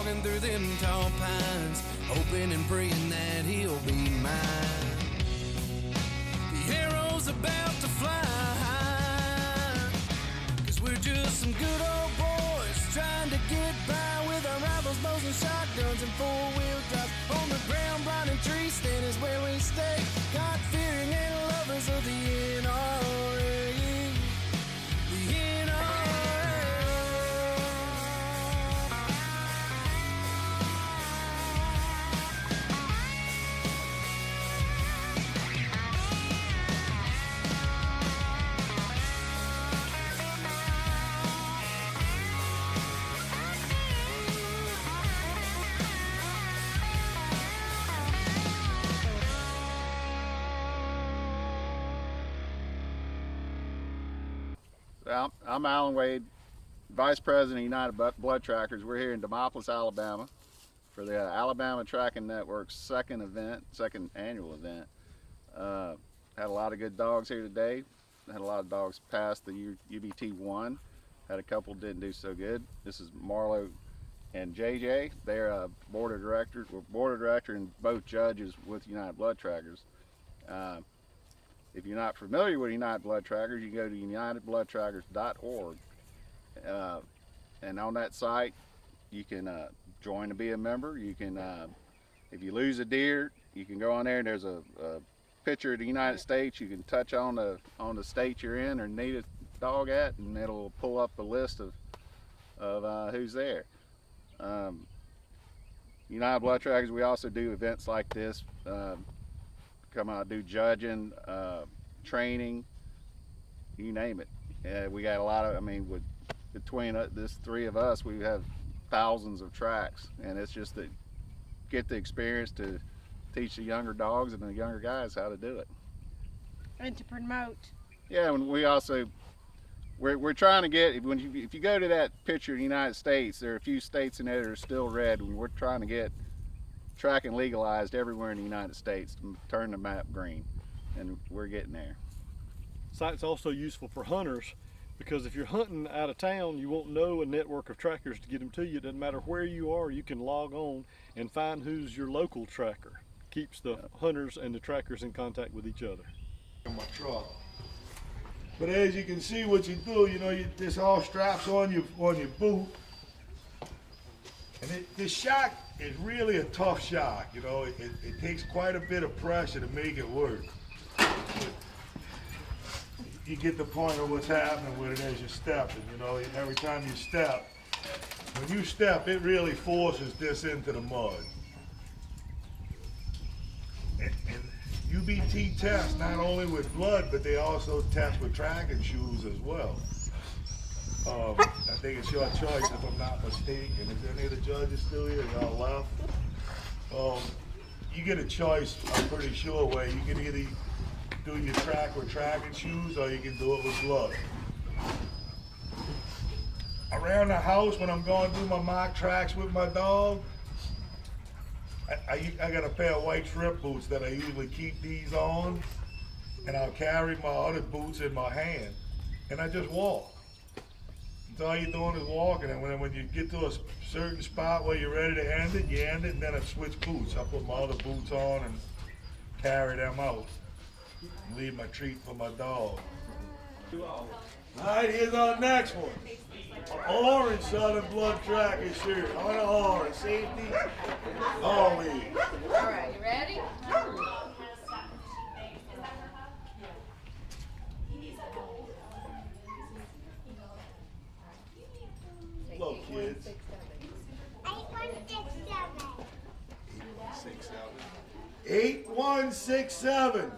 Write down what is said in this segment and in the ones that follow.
running through them tall pines, hoping and praying that he'll be mine. The arrow's about to fly, 'cause we're just some good old boys trying to get by with our rifles, bows, and shotguns and four-wheel drives. On the ground, blind and tree stand is where we stay, God-fearing and lovers of the NRA. The NRA. I'm Alan Wade, Vice President of United Blood Trackers. We're here in Demopolis, Alabama for the Alabama Tracking Network's second annual event. Had a lot of good dogs here today. Had a lot of dogs pass the UBT1. Had a couple didn't do so good. This is Marlo and JJ. They're board of director and both judges with United Blood Trackers. If you're not familiar with United Blood Trackers, you go to unitedbloodtrackers.org, and on that site you can join to be a member. You can, if you lose a deer, you can go on there and there's a picture of the United States. You can touch on the state you're in or need a dog at, and it'll pull up a list of who's there. United Blood Trackers, we also do events like this. Come out, do judging, training, you name it. We got a lot of, between this three of us, we have thousands of tracks, and it's just to get the experience to teach the younger dogs and the younger guys how to do it. And to promote. Yeah, and we also, we're trying to get, if you go to that picture of the United States, there are a few states in there that are still red, and we're trying to get tracking legalized everywhere in the United States to turn the map green, and we're getting there. Site's also useful for hunters, because if you're hunting out of town, you won't know a network of trackers to get them to you. It doesn't matter where you are, you can log on and find who's your local tracker. Keeps the hunters and the trackers in contact with each other. In my truck. But as you can see what you do, this all straps on your boot. And this shock is really a tough shock, it takes quite a bit of pressure to make it work. You get the point of what's happening with it as you're stepping, every time you step, when you step, it really forces this into the mud. And UBT tests not only with blood, but they also test with tracking shoes as well. I think it's your choice if I'm not mistaken. Is any of the judges still here? Y'all left? You get a choice, I'm pretty sure, where you can either do your track with tracking shoes or you can do it with blood. Around the house, when I'm going through my mock tracks with my dog, I got a pair of white strip boots that I usually keep these on, and I'll carry my other boots in my hand, and I just walk. All you're doing is walking, and when you get to a certain spot where you're ready to end it, you end it, and then I switch boots. I put my other boots on and carry them out. And leave my treat for my dog. All right, here's our next one. Orange Southern Blood Tracker shirt. On the orange, safety, always. All right, you ready? Hello, kids. 8167.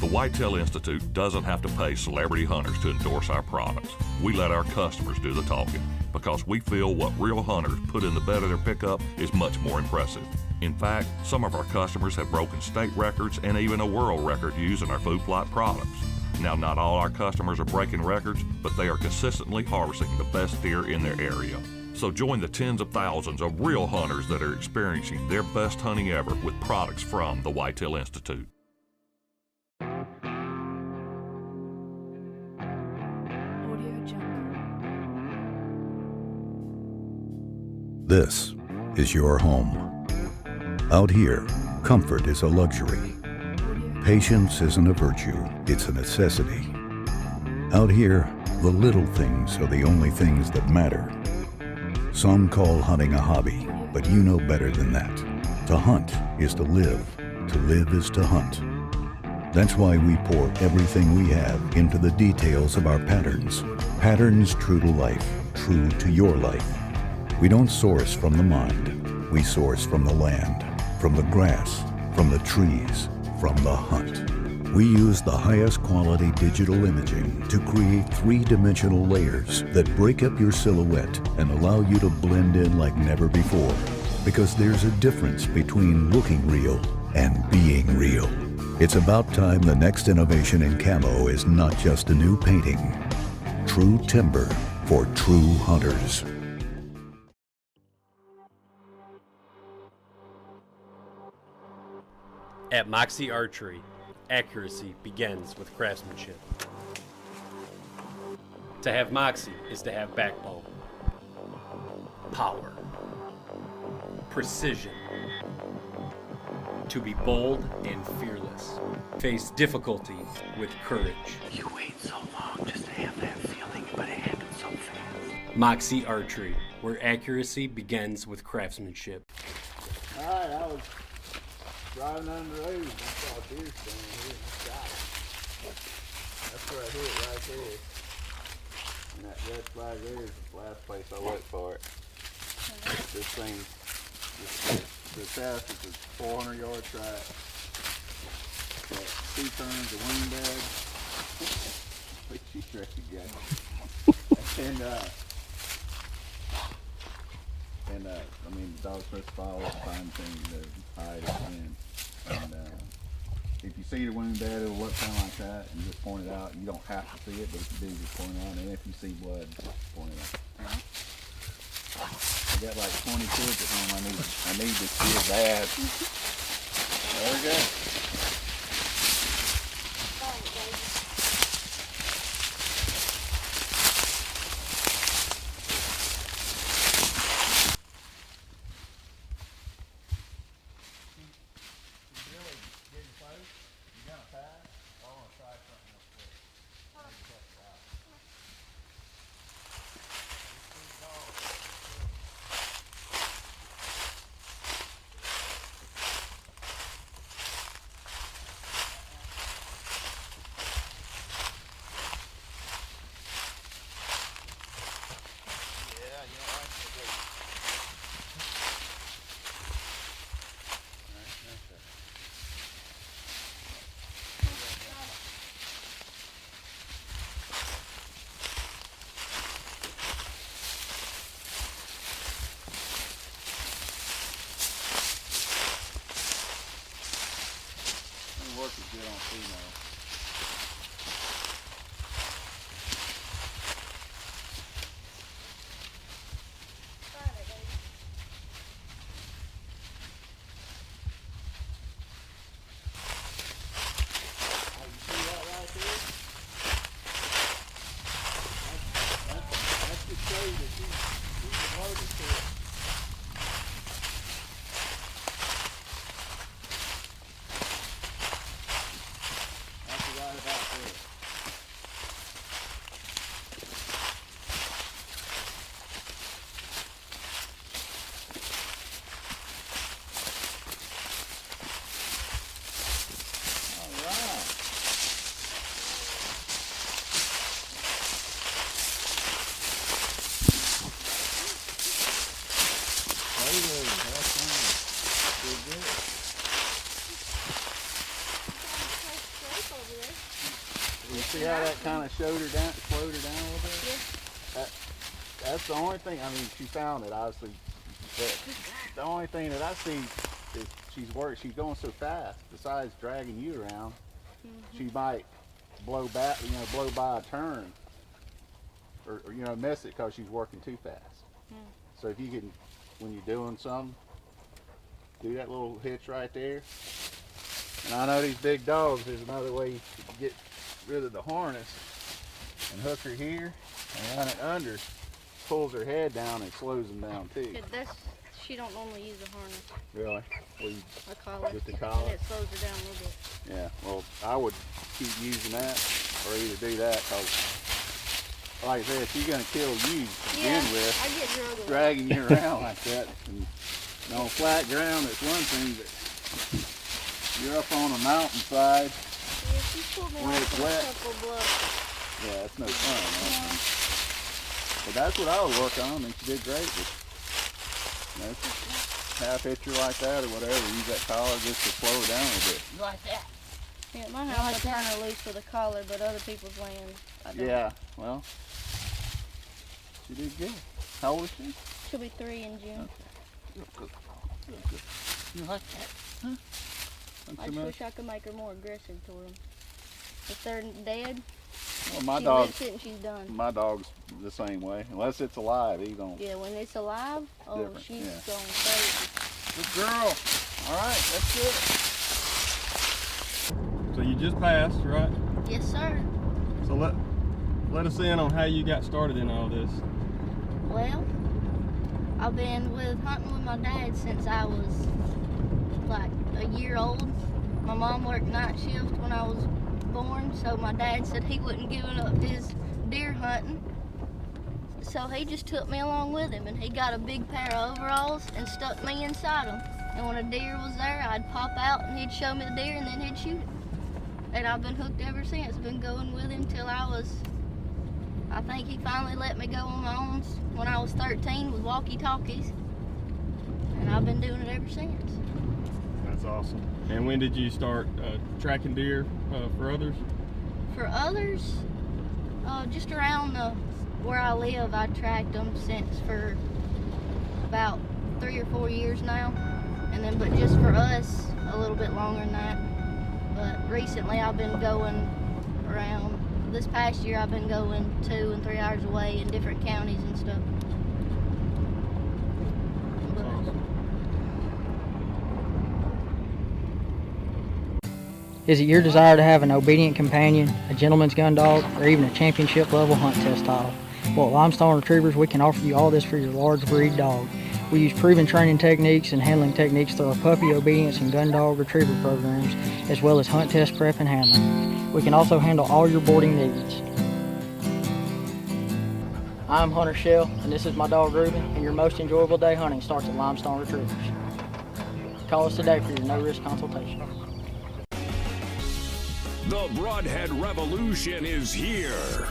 The Whitetail Institute doesn't have to pay celebrity hunters to endorse our products. We let our customers do the talking because we feel what real hunters put in the bed of their pickup is much more impressive. In fact, some of our customers have broken state records and even a world record using our food plot products. Now, not all our customers are breaking records, but they are consistently harvesting the best deer in their area. So join the tens of thousands of real hunters that are experiencing their best hunting ever with products from the Whitetail Institute. This is your home. Out here, comfort is a luxury. Patience isn't a virtue, it's a necessity. Out here, the little things are the only things that matter. Some call hunting a hobby, but you know better than that. To hunt is to live is to hunt. That's why we pour everything we have into the details of our patterns. Patterns true to life, true to your life. We don't source from the mind. We source from the land, from the grass, from the trees, from the hunt. We use the highest quality digital imaging to create three-dimensional layers that break up your silhouette and allow you to blend in like never before. Because there's a difference between looking real and being real. It's about time the next innovation in camo is not just a new painting. True timber for true hunters. At Moxie Archery, accuracy begins with craftsmanship. To have Moxie is to have backbone, power, precision, to be bold and fearless, face difficulty with courage. You wait so long just to have that feeling, but it happens so fast. Moxie Archery, where accuracy begins with craftsmanship. All right, I was driving down the road and I saw a deer standing here and I shot it. That's where I hit it right there. And that red flag there is the last place I looked for it. This thing, the test is a 400-yard track. Got 2 turns, a wing bed. Look, she's ready to go. And I mean, the dog's supposed to follow up fine thing to hide it in. And if you see the wound bed, it'll look kind of like that, and just point it out. You don't have to see it, but if you do, just point it out. And if you see blood, just point it out. I got like 20 kids at home. I need this kid bad. There we go. Work is good on female. That's to show you that she's allergic to it. Right about there. All right. Hey there, have fun. Good, good. You see how that kind of slowed her down a little bit? Yeah. That's the only thing. I mean, she found it obviously. But the only thing that I see is she's going so fast. Besides dragging you around, she might blow by a turn, or miss it because she's working too fast. So if you can, when you're doing something, do that little hitch right there. And I know these big dogs. There's another way to get rid of the harness and hook her here and run it under, pulls her head down and slows them down too. Could this She don't normally use a harness. Really? Well, A collar. Just a collar? And it slows her down a little bit. yeah, well, I would keep using that or either do that because, like I said, she's going to kill you to begin with, I get your other dragging you around like that. And on flat ground, it's one thing, but you're up on a mountainside. Yeah, she pulled me When off it's of a wet. couple bluffs. Yeah, that's no fun. Right? But that's what I was working on. I mean, she did great. But, you know, half hitcher like that or whatever, use that collar just to slow her down a bit. Like that. Yeah, at my house I turn her loose with a collar, but other people's land, I don't. Yeah, well, she did good. How old is she? She'll be 3 in June. Good. You like that? Huh? I just wish I could make her more aggressive toward them. If they're dead, Well, my she dog, licks it and she's done. my dog's the same way. Unless it's alive, he don't. Yeah, when it's alive, oh, Different, she's yeah. going crazy. Good girl. All right, that's good. So you just passed, right? Yes, sir. So let us in on how you got started in all this. Well, I've been hunting with my dad since I was like a year old. My mom worked night shift when I was born, so my dad said he wouldn't give up his deer hunting. So he just took me along with him, and he got a big pair of overalls and stuck me inside them. And when a deer was there, I'd pop out and he'd show me the deer and then he'd shoot it. And I've been hooked ever since. Been going with him till I think he finally let me go on my own when I was 13 with walkie-talkies. And I've been doing it ever since. That's awesome. And when did you start tracking deer for others? For others, just around where I live, I tracked them since for about 3 or 4 years now. And then, but just for us, a little bit longer than that. But recently I've been going around, this past year I've been going 2 and 3 hours away in different counties and stuff. Is it your desire to have an obedient companion, a gentleman's gun dog, or even a championship level hunt test title? Well, at Limestone Retrievers, we can offer you all this for your large breed dog. We use proven training techniques and handling techniques through our puppy obedience and gun dog retriever programs, as well as hunt test prep and handling. We can also handle all your boarding needs. I'm Hunter Shell, and this is my dog Ruben, and your most enjoyable day hunting starts at Limestone Retrievers. Call us today for your no-risk consultation. The Broadhead Revolution is here.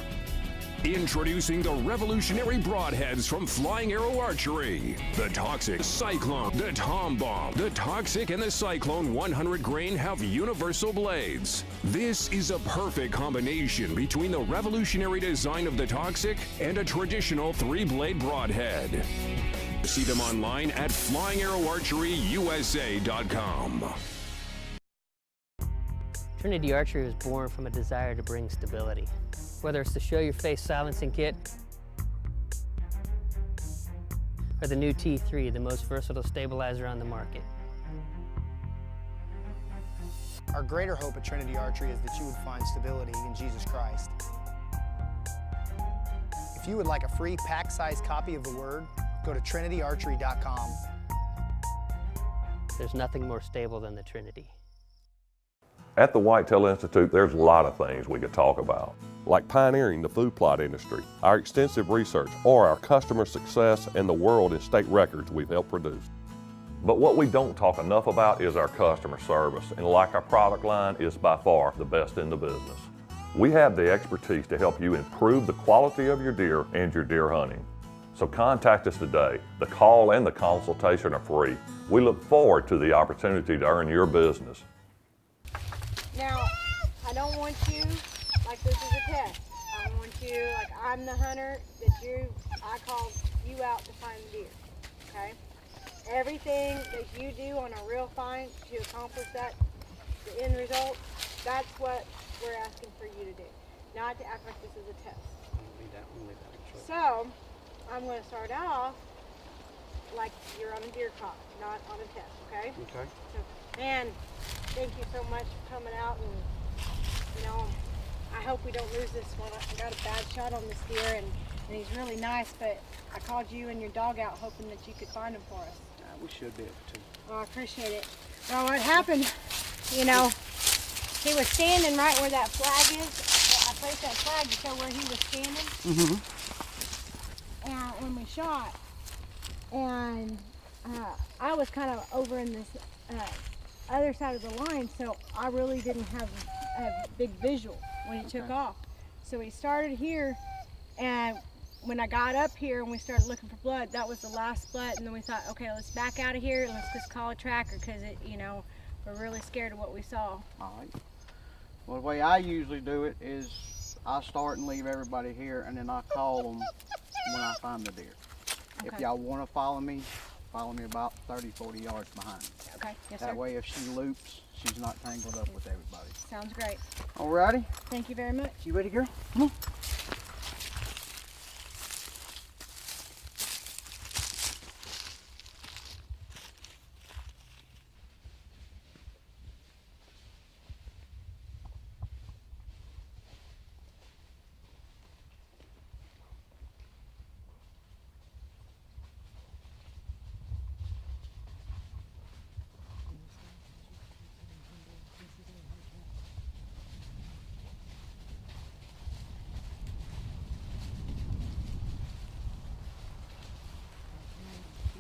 Introducing the revolutionary broadheads from Flying Arrow Archery. The Toxic, Cyclone, the Tom Bomb. The Toxic and the Cyclone 100 grain have universal blades. This is a perfect combination between the revolutionary design of the Toxic and a traditional 3-blade broadhead. See them online at flyingarrowarcheryusa.com. Trinity Archery was born from a desire to bring stability. Whether it's the Show Your Face silencing kit or the new T3, the most versatile stabilizer on the market. Our greater hope at Trinity Archery is that you would find stability in Jesus Christ. If you would like a free pack-sized copy of the Word, go to trinityarchery.com. There's nothing more stable than the Trinity. At the Whitetail Institute, there's a lot of things we could talk about, like pioneering the food plot industry, our extensive research, or our customer success and the world and state records we've helped produce. But what we don't talk enough about is our customer service, and like our product line, is by far the best in the business. We have the expertise to help you improve the quality of your deer and your deer hunting. So contact us today. The call and the consultation are free. We look forward to the opportunity to earn your business. Now, I don't want you like this is a test. I want you like I'm the hunter that I called you out to find the deer, okay? Everything that you do on a real find to accomplish that, the end result, that's what we're asking for you to do. Not to act like this is a test. So, I'm going to start off like you're on a deer call, not on a test, okay? Okay. So, man, thank you so much for coming out, and you know, I hope we don't lose this one. I got a bad shot on this deer, and he's really nice, but I called you and your dog out hoping that you could find him for us. We should be able to. Oh, I appreciate it. Well, what happened, you know, he was standing right where that flag is. I placed that flag to show where he was standing. And when we shot, and I was kind of over in this other side of the line, so I really didn't have a big visual when he took off. So he started here, and when I got up here and we started looking for blood, that was the last blood, and then we thought, okay, let's back out of here and let's just call a tracker, because you know, we're really scared of what we saw. All right. Well, the way I usually do it is I start and leave everybody here, and then I call them when I find the deer. Okay. If y'all want to follow me about 30, 40 yards behind me. Okay, yes, That sir. way, if she loops, she's not tangled up with everybody. Sounds great. Alrighty. Thank you very much. You ready, girl? Come on.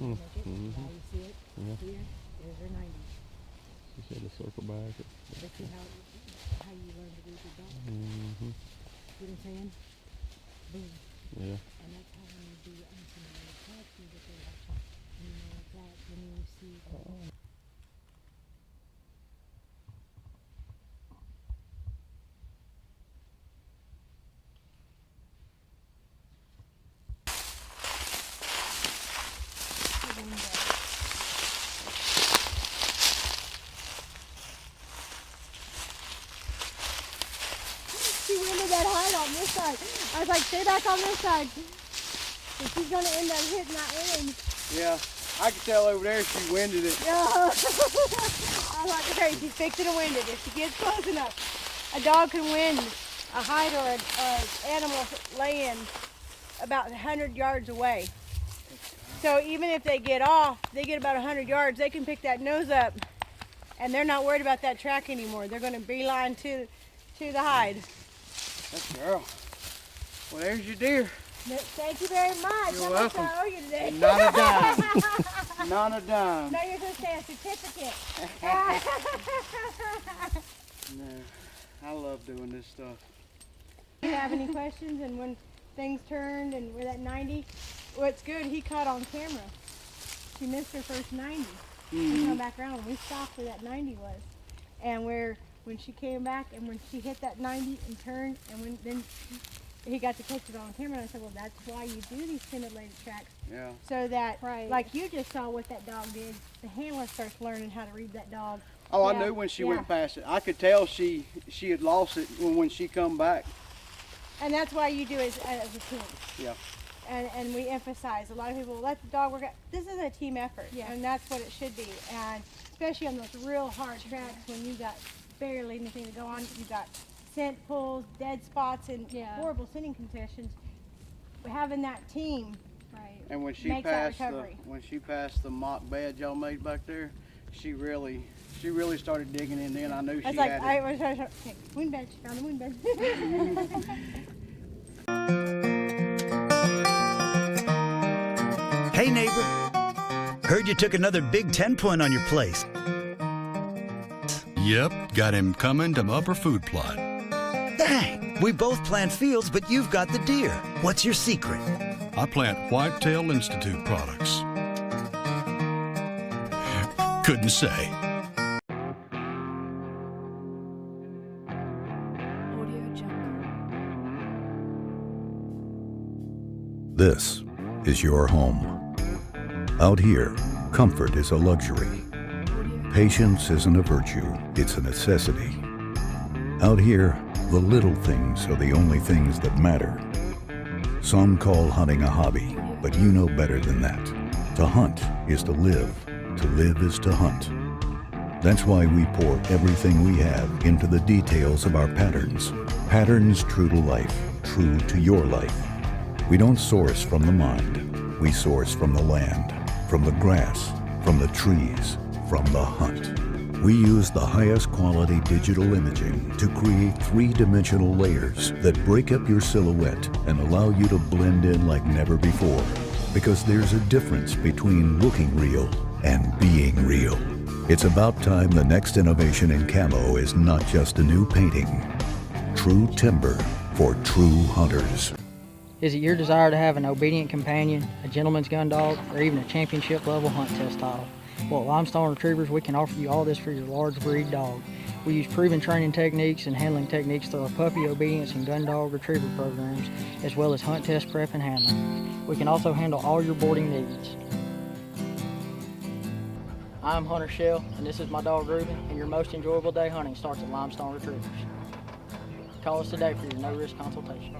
Mm-hmm. Now you see it Yeah. here. There's your 90. You said to circle back. This is how you learn to read your dog. Mm-hmm. See what I'm saying? Boom. Yeah. And that's how when you do unfamiliar tracks, you get there like that. And you know that when you see she winded that hide on this side. I was like, stay back on this side. So she's gonna end up hitting that wind. Yeah, I could tell over there she winded it. Yeah. I was like, okay, she's fixing to wind it. If she gets close enough, a dog can wind a hide or an animal laying about 100 yards away. So even if they get off, they get about 100 yards, they can pick that nose up, and they're not worried about that track anymore. They're going to beeline to the hide. That's girl. Well, there's your deer. Thank you very much. You're How much welcome. I owe you today? Not a dime. Not a dime. No, you're going to say a certificate. No, I love doing this stuff. Do you have any questions? And when things turned and we're at 90, what's good, he caught on camera. She missed her first 90. We come back around and we stopped where that 90 was. And when she came back and when she hit that 90 and turned, and then he got to catch it on camera, and I said, well, that's why you do these simulated tracks. Yeah. So that, like you just saw what that dog did, the handler starts learning how to read that dog. Oh, Yeah, I knew when she yeah. went past it. I could tell she had lost it when she come back. And that's why you do it as a team. Yeah. And we emphasize, a lot of people let the dog work out. This is a team effort, and that's what it should be. And especially on those real hard tracks when you got barely anything to go on, you got scent pulls, dead spots, and horrible sitting conditions. Having that team, And when she makes that passed the mock bed y'all made back there, she really started digging in. Then I knew she It's like, had it. okay, wound bed, she found the wound bed. Hey neighbor, heard you took another Big 10 point on your place. Yep, got him coming to Upper Food Plot. Dang, we both plant fields, but you've got the deer. What's your secret? I plant Whitetail Institute products. Couldn't say. This is your home. Out here, comfort is a luxury. Patience isn't a virtue, it's a necessity. Out here, the little things are the only things that matter. Some call hunting a hobby, but you know better than that. To hunt is to live is to hunt. That's why we pour everything we have into the details of our patterns. Patterns true to life, true to your life. We don't source from the mind, we source from the land, from the grass, from the trees, from the hunt. We use the highest quality digital imaging to create three-dimensional layers that break up your silhouette and allow you to blend in like never before. Because there's a difference between looking real and being real. It's about time the next innovation in camo is not just a new painting. True timber for true hunters. Is it your desire to have an obedient companion, a gentleman's gun dog, or even a championship level hunt test title? Well, at Limestone Retrievers, we can offer you all this for your large breed dog. We use proven training techniques and handling techniques through our puppy obedience and gun dog retriever programs, as well as hunt test prep and handling. We can also handle all your boarding needs. I'm Hunter Shell, and this is my dog Reuben, and your most enjoyable day hunting starts at Limestone Retrievers. Call us today for your no-risk consultation.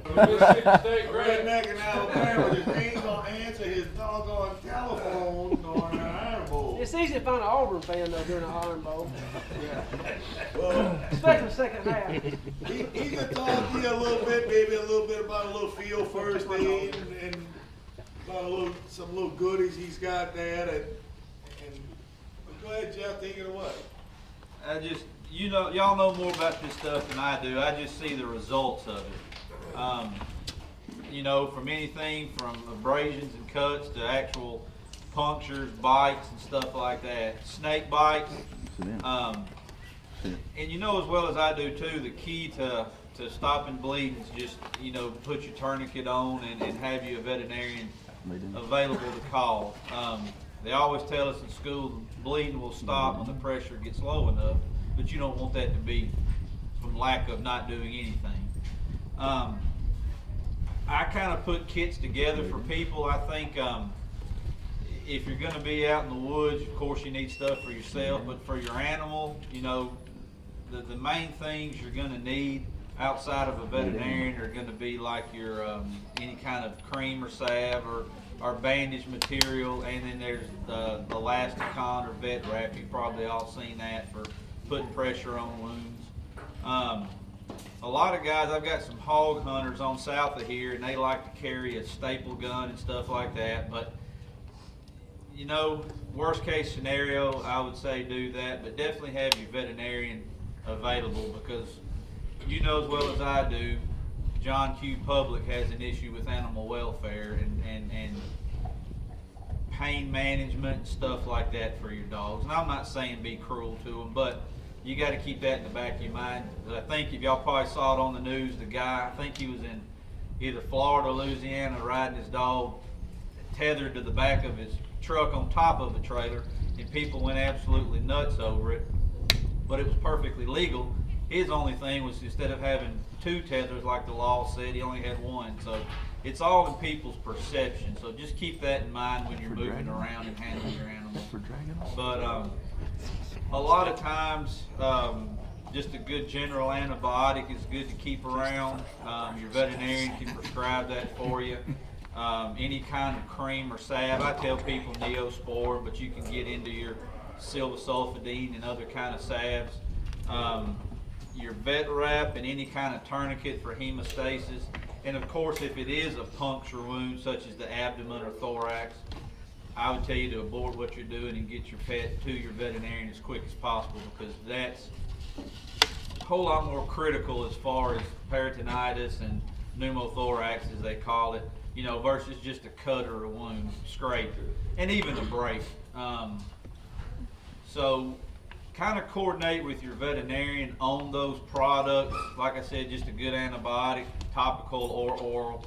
Redneck in Alabama just ain't gonna answer his doggone telephone on an Iron Bowl. It's easy to find an Auburn fan though during a Iron Bowl. Yeah. Well, especially the second half. He can talk to you a little bit, maybe a little bit about a little field first aid and about some little goodies he's got there. Go ahead, Jeff, take it away. Y'all know more about this stuff than I do. I just see the results of it. From anything from abrasions and cuts to actual punctures, bites, and stuff like that. Snake bites. And you know as well as I do too, the key to stopping bleeding is just, put your tourniquet on and have you a veterinarian available to call. They always tell us in school bleeding will stop when the pressure gets low enough, but you don't want that to be from lack of not doing anything. I kind of put kits together for people. I think if you're going to be out in the woods, of course you need stuff for yourself, but for your animal, the main things you're going to need outside of a veterinarian are going to be like your any kind of cream or salve or bandage material, and then there's the Elasticon or vet wrap. You've probably all seen that for putting pressure on wounds. A lot of guys, I've got some hog hunters on south of here, and they like to carry a staple gun and stuff like that, but worst case scenario, I would say do that, but definitely have your veterinarian available, because as well as I do, John Q. Public has an issue with animal welfare and pain management and stuff like that for your dogs. And I'm not saying be cruel to them, but you got to keep that in the back of your mind. I think if y'all probably saw it on the news, the guy, I think he was in either Florida or Louisiana riding his dog tethered to the back of his truck on top of a trailer, and people went absolutely nuts over it, but it was perfectly legal. His only thing was, instead of having 2 tethers like the law said, he only had 1. So it's all in people's perception. So just keep that in mind when you're moving around and handling your animals. But a lot of times, just a good general antibiotic is good to keep around. Your veterinarian can prescribe that for you. Any kind of cream or salve, I tell people Neosporin, but you can get into your silvasulfidine and other kind of salves. Your vet wrap and any kind of tourniquet for hemostasis. And of course, if it is a puncture wound, such as the abdomen or thorax, I would tell you to abort what you're doing and get your pet to your veterinarian as quick as possible, because that's a whole lot more critical as far as peritonitis and pneumothorax, as they call it, versus just a cut or a wound, scrape, and even a break. So kind of coordinate with your veterinarian on those products. Like I said, just a good antibiotic, topical or oral,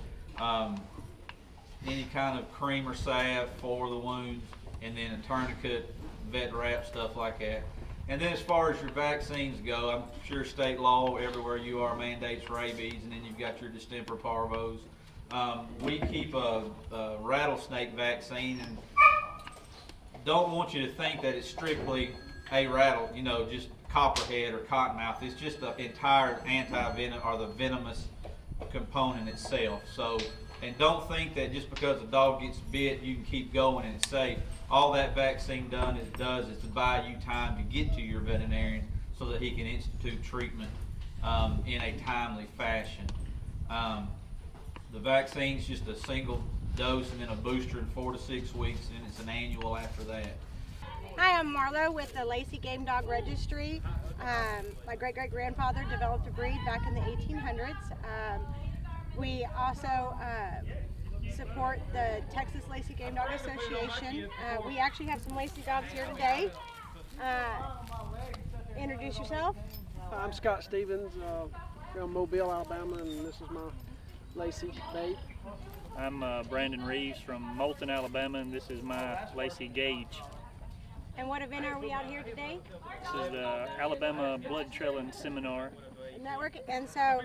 any kind of cream or salve for the wounds, and then a tourniquet, vet wrap, stuff like that. And then as far as your vaccines go, I'm sure state law everywhere you are mandates rabies, and then you've got your distemper parvos. We keep a rattlesnake vaccine, and don't want you to think that it's strictly a rattle, just copperhead or cottonmouth. It's just the entire anti-venom or the venomous component itself. So, and don't think that just because a dog gets bit, you can keep going and it's safe. All that vaccine does is to buy you time to get to your veterinarian so that he can institute treatment in a timely fashion. The vaccine's just a single dose and then a booster in 4 to 6 weeks, and it's an annual after that. Hi, I'm Marlo with the Lacey Game Dog Registry. My great-great-grandfather developed a breed back in the 1800s. We also support the Texas Lacey Game Dog Association. We actually have some Lacey dogs here today. Introduce yourself. I'm Scott Stevens from Mobile, Alabama, and this is my Lacey babe. I'm Brandon Reeves from Moulton, Alabama, and this is my Lacey Gage. And what event are we out here today? This is the Alabama Blood Trailing Seminar. Network. And so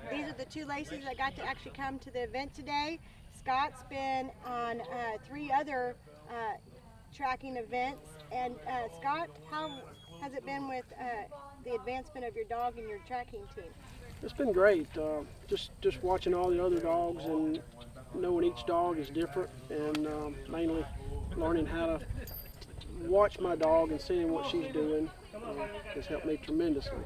these are the two Laceys that got to actually come to the event today. Scott's been on 3 other tracking events. And Scott, how has it been with the advancement of your dog and your tracking team? It's been great. Just watching all the other dogs and knowing each dog is different, and mainly learning how to watch my dog and seeing what she's doing has helped me tremendously.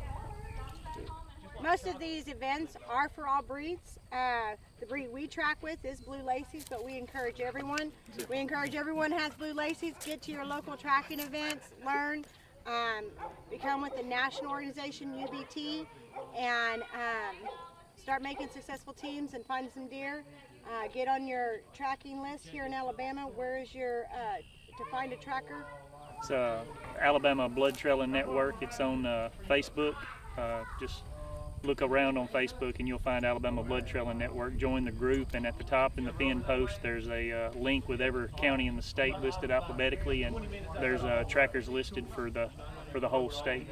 Most of these events are for all breeds. The breed we track with is Blue Laceys, but we encourage everyone. We encourage everyone who has Blue Laceys, get to your local tracking events, learn, become with the national organization UBT, and start making successful teams and find some deer. Get on your tracking list here in Alabama. Where is your to find a tracker? It's Alabama Blood Trailing Network. It's on Facebook. Just look around on Facebook and you'll find Alabama Blood Trailing Network. Join the group, and at the top in the pinned post there's a link with every county in the state listed alphabetically, and there's trackers listed for the whole state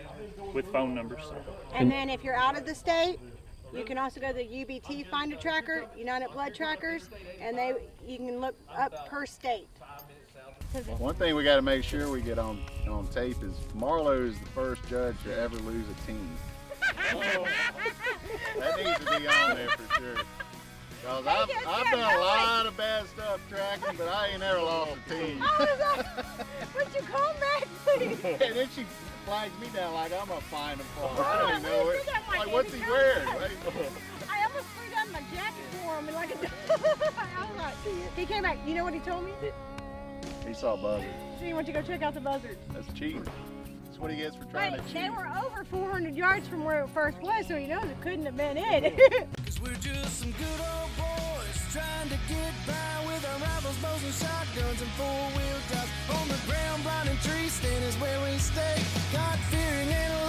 with phone numbers. And then if you're out of the state, you can also go to the UBT Find a Tracker, United Blood Trackers, and you can look up per state. One thing we got to make sure we get on tape is Marlo is the first judge to ever lose a team. That needs to be on there for sure. Because I've done a lot of bad stuff tracking, but I ain't never lost a team. Would you come back, please? And then she flags me down like I'm gonna find him for her. I don't even know it. Like, what's he wearing? I almost threw down my jacket for him, and like he came back. You know what he told me? He saw buzzards. So he went to go check out the buzzards. That's cheating. That's what he gets for trying to cheat. They were over 400 yards from where it first was, so he knows it couldn't have been it. Cause we're just some good old boys trying to get by with our rifles, bows, and shotguns and 4-wheel drives. On the ground, blind and tree stand is where we stay. God fearing and